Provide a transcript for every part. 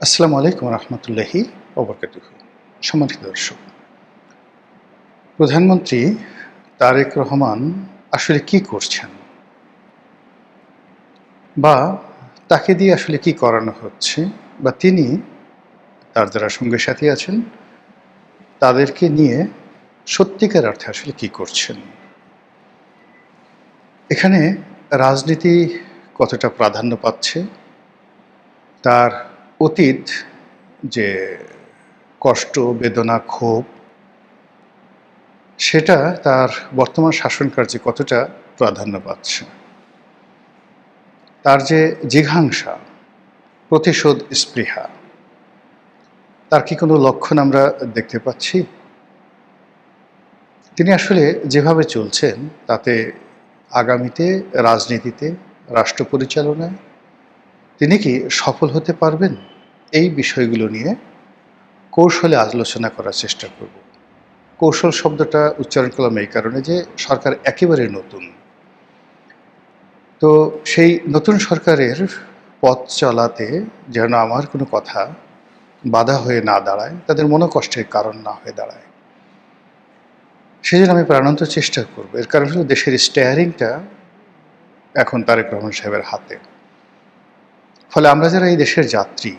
আসসালামু আলাইকুম রহমতুল্লাহি ওবরকাতুহু। সম্মানিত দর্শক, প্রধানমন্ত্রী তারেক রহমান আসলে কি করছেন বা তাকে দিয়ে আসলে কি করানো হচ্ছে, বা তিনি তার যারা সঙ্গী সাথী আছেন তাদেরকে নিয়ে সত্যিকার অর্থে আসলে কি করছেন। এখানে রাজনীতি কতটা প্রাধান্য পাচ্ছে, তার অতীত যে কষ্ট, বেদনা, ক্ষোভ, সেটা তার বর্তমান শাসনকার্যে কতটা প্রাধান্য পাচ্ছে। তার যে জিঘাংসা, প্রতিশোধ স্পৃহা, তার কি কোনো লক্ষণ আমরা দেখতে পাচ্ছি? তিনি আসলে যেভাবে চলছেন তাতে আগামীতে রাজনীতিতে, রাষ্ট্র পরিচালনায় তিনি কি সফল হতে পারবেন? এই বিষয়গুলো নিয়ে কৌশলে আলোচনা করার চেষ্টা করব। কৌশল শব্দটা উচ্চারণ করলাম এই কারণে যে সরকার একেবারে নতুন। তো সেই নতুন সরকারের পথ চলাতে যেন আমার কোনো কথা বাধা হয়ে না দাঁড়ায়, তাদের মনোকষ্টের কারণ না হয়ে দাঁড়ায়, সেজন্য আমি প্রাণান্ত চেষ্টা করব। এর কারণ হলো দেশের স্টিয়ারিংটা এখন তারেক রহমান সাহেবের হাতে। ফলে আমরা যারা এই দেশের যাত্রী,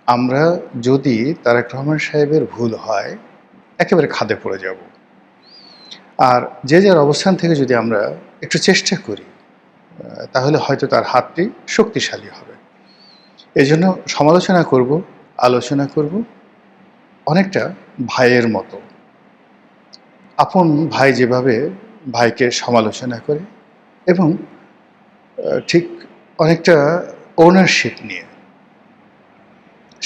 আমরা যদি তারেক রহমান সাহেবের ভুল হয় একেবারে খাদে পড়ে যাব। আর যে যার অবস্থান থেকে যদি আমরা একটু চেষ্টা করি তাহলে হয়তো তার হাতটি শক্তিশালী হবে। এজন্য সমালোচনা করব, আলোচনা করব অনেকটা ভাইয়ের মতো। আপন ভাই যেভাবে ভাইকে সমালোচনা করে, এবং ঠিক অনেকটা ওনারশিপ নিয়ে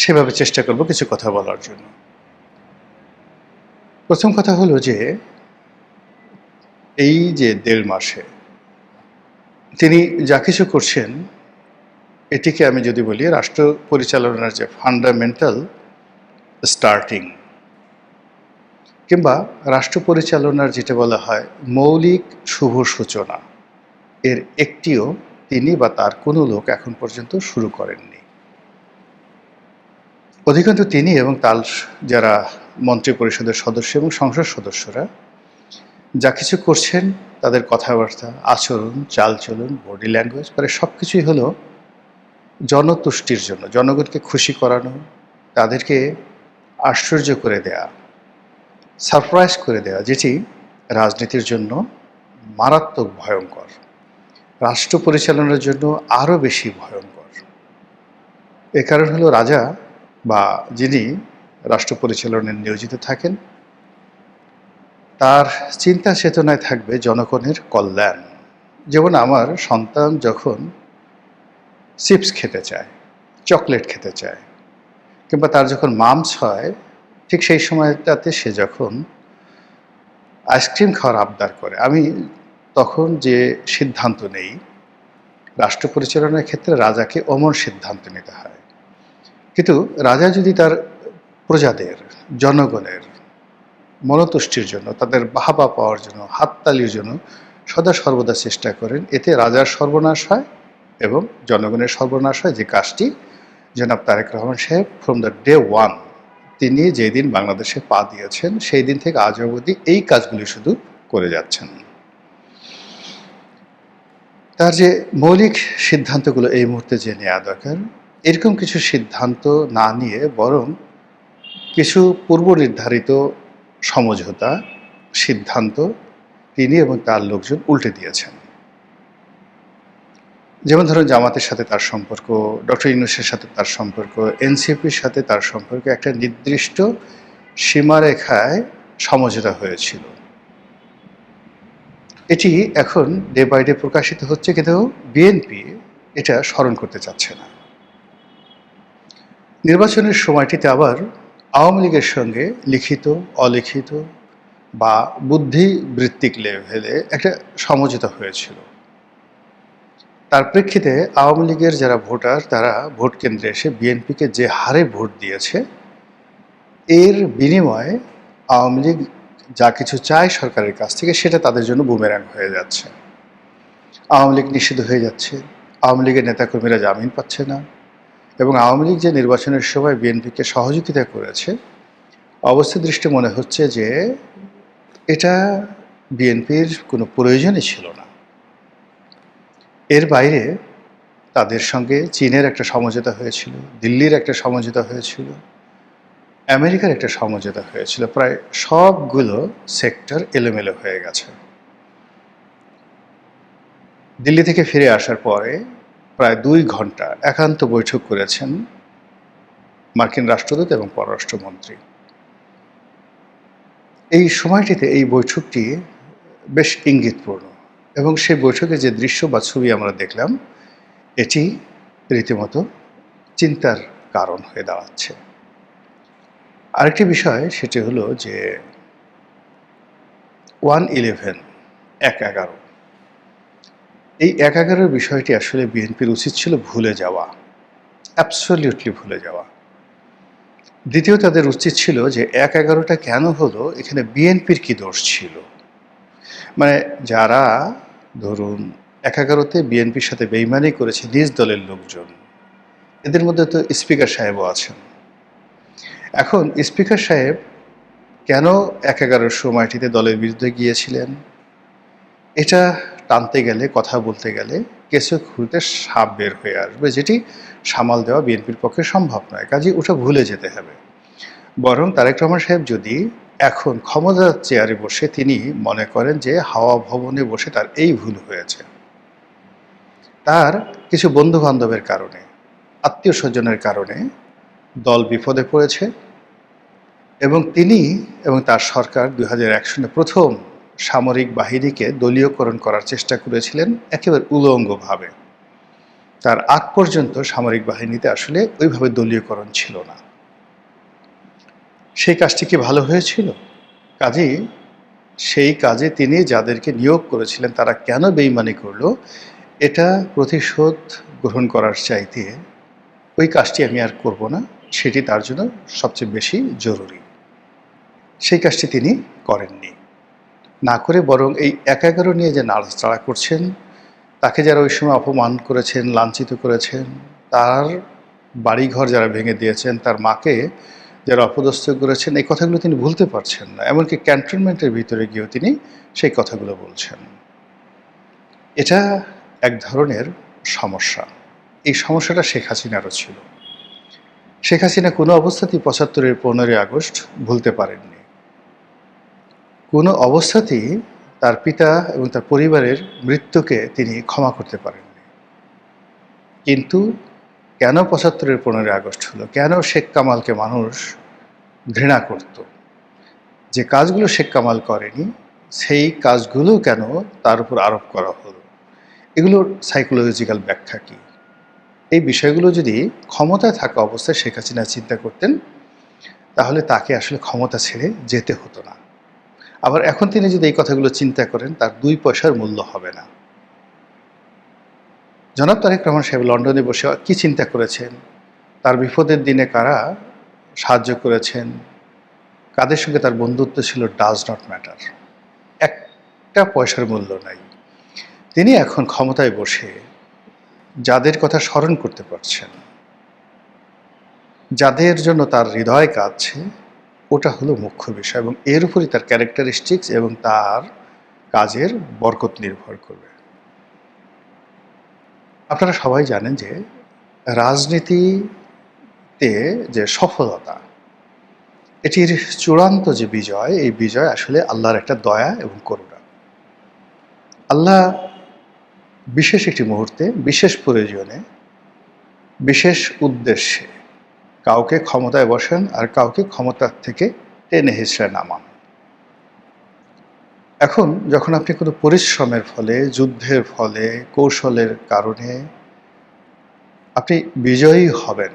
সেভাবে চেষ্টা করব কিছু কথা বলার জন্য। প্রথম কথা হলো যে এই যে ১.৫ মাসে তিনি যা কিছু করছেন, এটিকে আমি যদি বলি রাষ্ট্র পরিচালনার যে ফান্ডামেন্টাল স্টার্টিং, কিংবা রাষ্ট্র পরিচালনার যেটা বলা হয় মৌলিক শুভ সূচনা, এর একটিও তিনি বা তার কোনো লোক এখন পর্যন্ত শুরু করেননি। অধিকাংশ তিনি এবং তার যারা মন্ত্রী পরিষদের সদস্য এবং সংসদ সদস্যরা যা কিছু করছেন, তাদের কথাবার্তা, আচরণ, চালচলন, বডি ল্যাঙ্গুয়েজ, মানে সব কিছুই হলো জনতুষ্টির জন্য, জনগণকে খুশি করানো, তাদেরকে আশ্চর্য করে দেয়া, সারপ্রাইজ করে দেয়া, যেটি রাজনীতির জন্য মারাত্মক ভয়ঙ্কর, রাষ্ট্র পরিচালনার জন্য আরও বেশি ভয়ঙ্কর। এর কারণ হলো রাজা বা যিনি রাষ্ট্র পরিচালনায় নিয়োজিত থাকেন, তার চিন্তা চেতনায় থাকবে জনগণের কল্যাণ। যেমন আমার সন্তান যখন চিপস খেতে চায়, চকলেট খেতে চায়, কিংবা তার যখন মামস হয়, ঠিক সেই সময়টাতে সে যখন আইসক্রিম খাওয়ার আবদার করে, আমি তখন যে সিদ্ধান্ত নেই, রাষ্ট্র পরিচালনার ক্ষেত্রে রাজাকে অমর সিদ্ধান্ত নিতে হয়। কিন্তু রাজা যদি তার প্রজাদের, জনগণের মনতুষ্টির জন্য, তাদের বাহবা পাওয়ার জন্য, হাততালির জন্য সদা সর্বদা চেষ্টা করেন, এতে রাজার সর্বনাশ হয় এবং জনগণের সর্বনাশ হয়। যে কাজটি জনাব তারেক রহমান সাহেব ফ্রম দ্য ডে ওয়ান, তিনি যেদিন বাংলাদেশে পা দিয়েছেন সেই দিন থেকে আজ অবধি এই কাজগুলি শুধু করে যাচ্ছেন। তার যে মৌলিক সিদ্ধান্তগুলো এই মুহূর্তে যে নেওয়া দরকার, এরকম কিছু সিদ্ধান্ত না নিয়ে বরং কিছু পূর্ব নির্ধারিত সমঝোতা, সিদ্ধান্ত তিনি এবং তার লোকজন উল্টে দিয়েছেন। যেমন ধরুন, জামাতের সাথে তার সম্পর্ক, ডক্টর ইউনূসের সাথে তার সম্পর্ক, এনসিপির সাথে তার সম্পর্ক একটা নির্দিষ্ট সীমারেখায় সমঝোতা হয়েছিল। এটি এখন ডে বাই ডে প্রকাশিত হচ্ছে, কিন্তু বিএনপি এটা স্মরণ করতে চাচ্ছে না। নির্বাচনের সময়টিতে আবার আওয়ামী লীগের সঙ্গে লিখিত, অলিখিত বা বুদ্ধিবৃত্তিক লেভেলে একটা সমঝোতা হয়েছিল। তার প্রেক্ষিতে আওয়ামী লীগের যারা ভোটার, তারা ভোট কেন্দ্রে এসে বিএনপিকে যে হারে ভোট দিয়েছে, এর বিনিময়ে আওয়ামী লীগ যা কিছু চায় সরকারের কাছ থেকে, সেটা তাদের জন্য বুমেরাং হয়ে যাচ্ছে। আওয়ামী লীগ নিষিদ্ধ হয়ে যাচ্ছে, আওয়ামী লীগের নেতাকর্মীরা জামিন পাচ্ছে না, এবং আওয়ামী লীগ যে নির্বাচনের সময় বিএনপিকে সহযোগিতা করেছে, অবস্থা দৃষ্টি মনে হচ্ছে যে এটা বিএনপির কোনো প্রয়োজনই ছিল না। এর বাইরে তাদের সঙ্গে চীনের একটা সমঝোতা হয়েছিল, দিল্লির একটা সমঝোতা হয়েছিল, আমেরিকার একটা সমঝোতা হয়েছিল। প্রায় সবগুলো সেক্টর এলোমেলো হয়ে গেছে। দিল্লি থেকে ফিরে আসার পরে প্রায় 2 ঘন্টা একান্ত বৈঠক করেছেন মার্কিন রাষ্ট্রদূত এবং পররাষ্ট্রমন্ত্রী। এই সময়টিতে এই বৈঠকটি বেশ ইঙ্গিতপূর্ণ এবং সেই বৈঠকে যে দৃশ্য বা ছবি আমরা দেখলাম, এটি রীতিমতো চিন্তার কারণ হয়ে দাঁড়াচ্ছে। আরেকটি বিষয় সেটি হলো যে 1/11 1/11 এই 1/11 বিষয়টি আসলে বিএনপির উচিত ছিল ভুলে যাওয়া, অ্যাবসলিউটলি ভুলে যাওয়া। দ্বিতীয় তাদের উচিত ছিল যে 1/11টা কেন হলো, এখানে বিএনপির কি দোষ ছিল। মানে যারা ধরুন 1/11তে বিএনপির সাথে বেইমানি করেছে নিজ দলের লোকজন, এদের মধ্যে তো স্পিকার সাহেবও আছেন। এখন স্পিকার সাহেব কেন 1/11 সময়টিতে দলের বিরুদ্ধে গিয়েছিলেন, এটা টানতে গেলে, কথা বলতে গেলে কেঁচো খুঁড়তে সাপ বের হয়ে আসবে, যেটি সামাল দেওয়া বিএনপির পক্ষে সম্ভব নয়। কাজেই ওটা ভুলে যেতে হবে। বরং তারেক রহমান সাহেব যদি এখন ক্ষমতার চেয়ারে বসে তিনি মনে করেন যে হাওয়া ভবনে বসে তার এই ভুল হয়েছে, তার কিছু বন্ধু বান্ধবের কারণে, আত্মীয় স্বজনের কারণে দল বিপদে পড়েছে এবং তিনি এবং তার সরকার 2001 সনে প্রথম সামরিক বাহিনীকে দলীয়করণ করার চেষ্টা করেছিলেন একেবারে উলঙ্গভাবে। তার আগ পর্যন্ত সামরিক বাহিনীতে আসলে ওইভাবে দলীয়করণ ছিল না। সেই কাজটি কি ভালো হয়েছিল? কাজেই সেই কাজে তিনি যাদেরকে নিয়োগ করেছিলেন তারা কেন বেইমানি করলো, এটা প্রতিশোধ গ্রহণ করার চাইতে ওই কাজটি আমি আর করব না, সেটি তার জন্য সবচেয়ে বেশি জরুরি। সেই কাজটি তিনি করেননি। না করে বরং এই 1/11 নিয়ে যে নাড়াচাড়া করছেন, তাকে যারা ওই সময় অপমান করেছেন, লাঞ্ছিত করেছেন, তার বাড়িঘর যারা ভেঙে দিয়েছেন, তার মাকে যারা অপদস্থ করেছেন, এই কথাগুলো তিনি ভুলতে পারছেন না। এমনকি ক্যান্টনমেন্টের ভিতরে গিয়েও তিনি সেই কথাগুলো বলছেন। এটা এক ধরনের সমস্যা। এই সমস্যাটা শেখ হাসিনারও ছিল। শেখ হাসিনা কোনো অবস্থাতেই 75-এর 15ই আগস্ট ভুলতে পারেননি। কোনো অবস্থাতেই তার পিতা এবং তার পরিবারের মৃত্যুকে তিনি ক্ষমা করতে পারেননি। কিন্তু কেন 75-এর 15ই আগস্ট হলো? কেন শেখ কামালকে মানুষ ঘৃণা করত? যে কাজগুলো শেখ কামাল করেনি, সেই কাজগুলো কেন তার উপর আরোপ করা হলো? এগুলোর সাইকোলজিক্যাল ব্যাখ্যা কী? এই বিষয়গুলো যদি ক্ষমতায় থাকা অবস্থায় শেখ হাসিনা চিন্তা করতেন, তাহলে তাকে আসলে ক্ষমতা ছেড়ে যেতে হতো না। আবার এখন তিনি যদি এই কথাগুলো চিন্তা করেন, তার 2 পয়সার মূল্য হবে না। জনাব তারেক রহমান সাহেব লন্ডনে বসে কী চিন্তা করেছেন, তার বিপদের দিনে কারা সাহায্য করেছেন, কাদের সঙ্গে তার বন্ধুত্ব ছিল, ডাজ নট ম্যাটার। একটা পয়সার মূল্য নাই। তিনি এখন ক্ষমতায় বসে যাদের কথা স্মরণ করতে পারছেন, যাদের জন্য তার হৃদয় কাঁদছে, ওটা হলো মুখ্য বিষয় এবং এর উপরই তার ক্যারেক্টারিস্টিক্স এবং তার কাজের বরকত নির্ভর করবে। আপনারা সবাই জানেন যে রাজনীতিতে যে সফলতা, এটির চূড়ান্ত যে বিজয়, এই বিজয় আসলে আল্লাহর একটা দয়া এবং করুণা। আল্লাহ বিশেষ একটি মুহূর্তে, বিশেষ প্রয়োজনে, বিশেষ উদ্দেশ্যে কাউকে ক্ষমতায় বসান আর কাউকে ক্ষমতার থেকে টেনে হিঁচড়ে নামান। এখন যখন আপনি কোনো পরিশ্রমের ফলে, যুদ্ধের ফলে, কৌশলের কারণে আপনি বিজয়ী হবেন,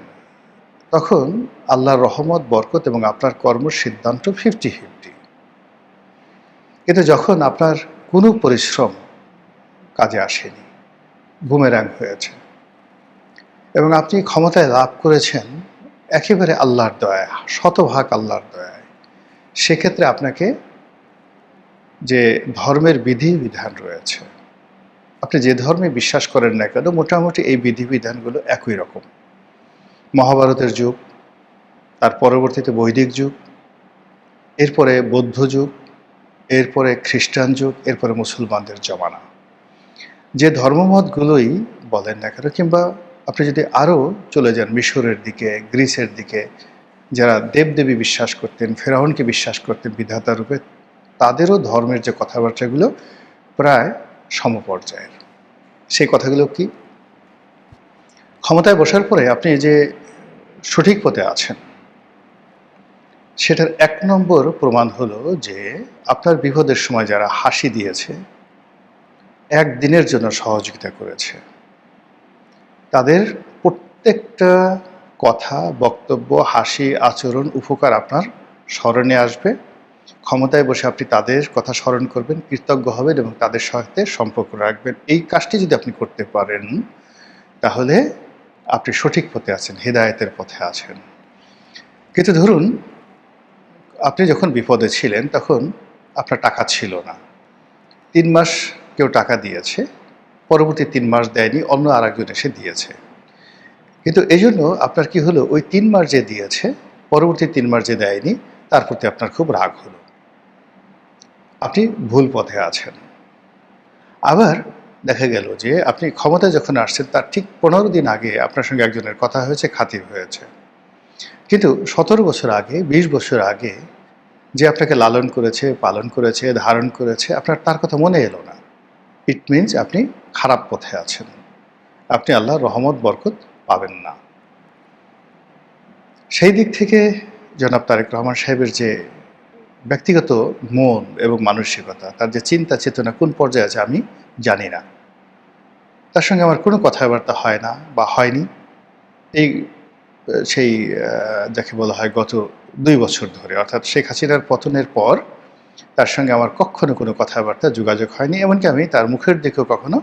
তখন আল্লাহর রহমত, বরকত এবং আপনার কর্মের সিদ্ধান্ত 50-50। কিন্তু যখন আপনার কোনো পরিশ্রম কাজে আসেনি, বুমেরাং হয়েছে, এবং আপনি ক্ষমতায় লাভ করেছেন একেবারে আল্লাহর দয়ায়, শতভাগ আল্লাহর দয়ায়, সেক্ষেত্রে আপনাকে যে ধর্মের বিধিবিধান রয়েছে, আপনি যে ধর্মে বিশ্বাস করেন না কেন, মোটামুটি এই বিধিবিধানগুলো একই রকম। মহাভারতের যুগ, তার পরবর্তীতে বৈদিক যুগ, এরপরে বৌদ্ধ যুগ, এরপরে খ্রিস্টান যুগ, এরপরে মুসলমানদের জমানা। যে ধর্মমতগুলোই বলেন না কেন, কিংবা আপনি যদি আরও চলে যান মিশরের দিকে, গ্রিসের দিকে, যারা দেবদেবী বিশ্বাস করতেন, ফেরাউনকে বিশ্বাস করতেন বিধাতা রূপে, তাদেরও ধর্মের যে কথাবার্তাগুলো প্রায় সমপর্যায়ের। সেই কথাগুলো কি? ক্ষমতায় বসার পরে আপনি যে সঠিক পথে আছেন, সেটার এক নম্বর প্রমাণ হলো যে আপনার বিপদের সময় যারা হাসি দিয়েছে, একদিনের জন্য সহযোগিতা করেছে, তাদের প্রত্যেকটা কথা, বক্তব্য, হাসি, আচরণ, উপকার আপনার স্মরণে আসবে। ক্ষমতায় বসে আপনি তাদের কথা স্মরণ করবেন, কৃতজ্ঞ হবেন এবং তাদের সাথে সম্পর্ক রাখবেন। এই কাজটি যদি আপনি করতে পারেন, তাহলে আপনি সঠিক পথে আছেন, হেদায়েতের পথে আছেন। কিন্তু ধরুন, আপনি যখন বিপদে ছিলেন তখন আপনার টাকা ছিল না। ৩ মাস কেউ টাকা দিয়েছে, পরবর্তী ৩ মাস দেয়নি, অন্য আরেকজন এসে দিয়েছে। কিন্তু এই জন্য আপনার কি হলো, ওই ৩ মাস যে দিয়েছে, পরবর্তী ৩ মাস যে দেয়নি, তার প্রতি আপনার খুব রাগ হলো। আপনি ভুল পথে আছেন। আবার দেখা গেল যে আপনি ক্ষমতায় যখন আসছেন তার ঠিক ১৫ দিন আগে আপনার সঙ্গে একজনের কথা হয়েছে, খাতির হয়েছে। কিন্তু ১৭ বছর আগে, ২০ বছর আগে যে আপনাকে লালন করেছে, পালন করেছে, ধারণ করেছে, আপনার তার কথা মনে এলো না। ইট মিনস আপনি খারাপ পথে আছেন। আপনি আল্লাহর রহমত বরকত পাবেন না। সেই দিক থেকে জনাব তারেক রহমান সাহেবের যে ব্যক্তিগত মন এবং মানসিকতা, তার যে চিন্তা চেতনা কোন পর্যায়ে আছে আমি জানি না। তার সঙ্গে আমার কোনো কথাবার্তা হয় না বা হয়নি এই সেই যাকে বলা হয় গত ২ বছর ধরে, অর্থাৎ শেখ হাসিনার পতনের পর তার সঙ্গে আমার কখনো কোনো কথাবার্তা, যোগাযোগ হয়নি। এমনকি আমি তার মুখের দিকেও কখনো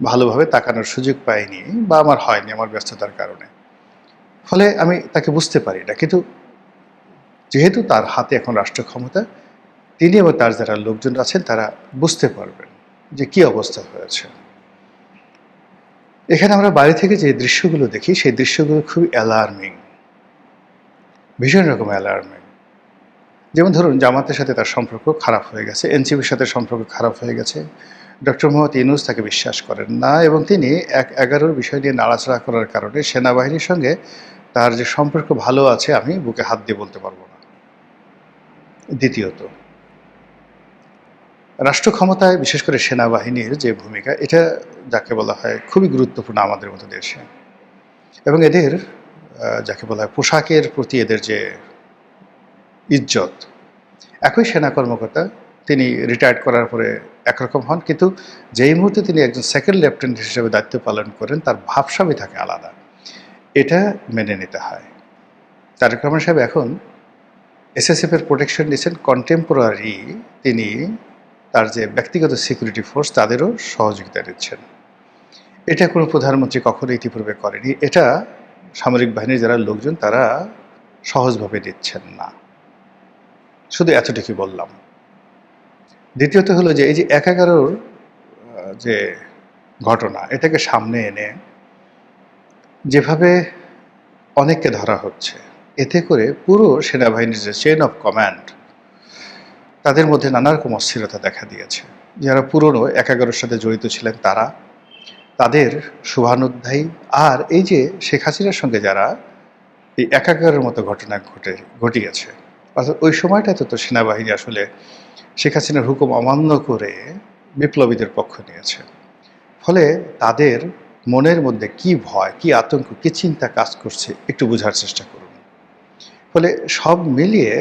ভালোভাবে তাকানোর সুযোগ পাইনি বা আমার হয়নি আমার ব্যস্ততার কারণে। ফলে আমি তাকে বুঝতে পারি না। কিন্তু যেহেতু তার হাতে এখন রাষ্ট্র ক্ষমতা, তিনি এবং তার যারা লোকজন আছেন তারা বুঝতে পারবেন যে কী অবস্থা হয়েছে। এখানে আমরা বাইরে থেকে যে দৃশ্যগুলো দেখি, সেই দৃশ্যগুলো খুবই অ্যালার্মিং, ভীষণ রকম অ্যালার্মিং। যেমন ধরুন, জামাতের সাথে তার সম্পর্ক খারাপ হয়ে গেছে, এনসিপির সাথে সম্পর্ক খারাপ হয়ে গেছে, ডক্টর মোহাম্মদ ইউনূস তাকে বিশ্বাস করেন না এবং তিনি ১/১১ বিষয় নিয়ে নাড়াচাড়া করার কারণে সেনাবাহিনীর সঙ্গে তার যে সম্পর্ক ভালো আছে আমি বুকে হাত দিয়ে বলতে পারবো না। দ্বিতীয়ত, রাষ্ট্র ক্ষমতায় বিশেষ করে সেনাবাহিনীর যে ভূমিকা, এটা যাকে বলা হয় খুবই গুরুত্বপূর্ণ আমাদের মতো দেশে। এবং এদের যাকে বলা হয় পোশাকের প্রতি এদের যে ইজ্জত, একই সেনা কর্মকর্তা, তিনি রিটায়ার্ড করার পরে একরকম হন, কিন্তু যেই মুহূর্তে তিনি একজন সেকেন্ড লেফটেন্যান্ট হিসেবে দায়িত্ব পালন করেন, তার ভাবসাবই থাকে আলাদা। এটা মেনে নিতে হয়। তারেক রহমান সাহেব এখন এসএসএফের প্রোটেকশন নিচ্ছেন, কন্টেম্পোরারি তিনি তার যে ব্যক্তিগত সিকিউরিটি ফোর্স তাদেরও সহযোগিতা দিচ্ছেন। এটা কোনো প্রধানমন্ত্রী কখনো ইতিপূর্বে করেনি। এটা সামরিক বাহিনীর যারা লোকজন তারা সহজভাবে দিচ্ছেন না। শুধু এতটুকুই বললাম। দ্বিতীয়ত হলো যে এই যে ১/১১ যে ঘটনা, এটাকে সামনে এনে যেভাবে অনেককে ধরা হচ্ছে, এতে করে পুরো সেনাবাহিনীর যে চেইন অফ কমান্ড, তাদের মধ্যে নানা রকম অস্থিরতা দেখা দিয়েছে। যারা পুরনো ১/১১-র সাথে জড়িত ছিলেন তারা, তাদের শুভানুধ্যায়ী, আর এই যে শেখ হাসিনার সঙ্গে যারা এই ১/১১-এর মতো ঘটনা ঘটিয়েছে, অর্থাৎ ওই সময়টাতে তো সেনাবাহিনী আসলে শেখ হাসিনার হুকুম অমান্য করে বিপ্লবীদের পক্ষ নিয়েছে। ফলে তাদের মনের মধ্যে কি ভয়, কি আতঙ্ক, কি চিন্তা কাজ করছে একটু বোঝার চেষ্টা করুন। ফলে সব মিলিয়ে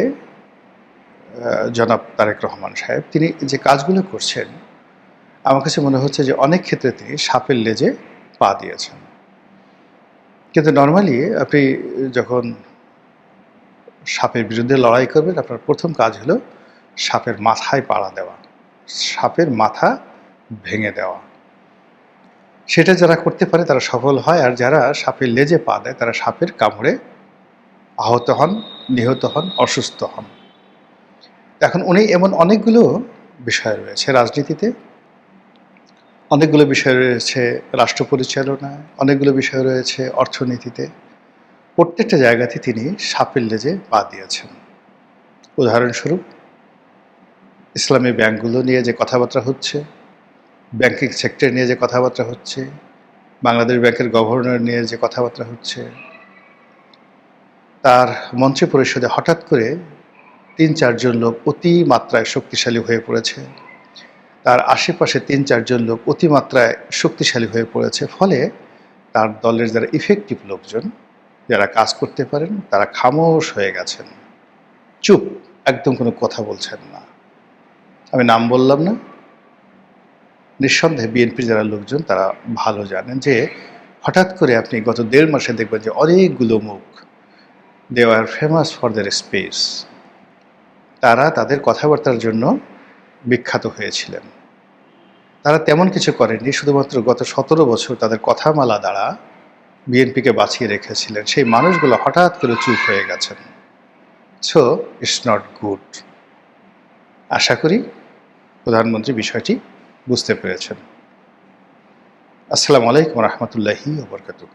জনাব তারেক রহমান সাহেব তিনি যে কাজগুলো করছেন, আমার কাছে মনে হচ্ছে যে অনেক ক্ষেত্রে তিনি সাপের লেজে পা দিয়েছেন। কিন্তু নর্মালি আপনি যখন সাপের বিরুদ্ধে লড়াই করবেন, আপনার প্রথম কাজ হলো সাপের মাথায় পাড়া দেওয়া, সাপের মাথা ভেঙে দেওয়া। সেটা যারা করতে পারে তারা সফল হয়, আর যারা সাপের লেজে পা দেয় তারা সাপের কামড়ে আহত হন, নিহত হন, অসুস্থ হন। এখন উনি এমন অনেকগুলো বিষয় রয়েছে রাজনীতিতে, অনেকগুলো বিষয় রয়েছে রাষ্ট্র পরিচালনায়, অনেকগুলো বিষয় রয়েছে অর্থনীতিতে, প্রত্যেকটা জায়গাতে তিনি সাপের লেজে পা দিয়েছেন। উদাহরণস্বরূপ ইসলামী ব্যাংকগুলো নিয়ে যে কথাবার্তা হচ্ছে, ব্যাংকিং সেক্টর নিয়ে যে কথাবার্তা হচ্ছে, বাংলাদেশ ব্যাংকের গভর্নর নিয়ে যে কথাবার্তা হচ্ছে, তার মন্ত্রী পরিষদে হঠাৎ করে ৩-৪ জন লোক অতিমাত্রায় শক্তিশালী হয়ে পড়েছে, তার আশেপাশে ৩-৪ জন লোক অতিমাত্রায় শক্তিশালী হয়ে পড়েছে। ফলে তার দলের যারা ইফেক্টিভ লোকজন, যারা কাজ করতে পারেন, তারা খামোশ হয়ে গেছেন, চুপ, একদম কোনো কথা বলছেন না। আমি নাম বললাম না, নিঃসন্দেহে বিএনপির যারা লোকজন তারা ভালো জানেন যে হঠাৎ করে আপনি গত ১.৫ মাসে দেখবেন যে অনেকগুলো মুখ, দে আর ফেমাস ফর দের স্পেস, তারা তাদের কথাবার্তার জন্য বিখ্যাত হয়েছিলেন। তারা তেমন কিছু করেননি, শুধুমাত্র গত ১৭ বছর তাদের কথামালা দ্বারা বিএনপিকে বাঁচিয়ে রেখেছিলেন। সেই মানুষগুলো হঠাৎ করে চুপ হয়ে গেছেন। So it's not good. আশা করি প্রধানমন্ত্রী বিষয়টি বুঝতে পেরেছেন। আসসালামু আলাইকুম রহমতুল্লাহি ওয়া বারাকাতুহু।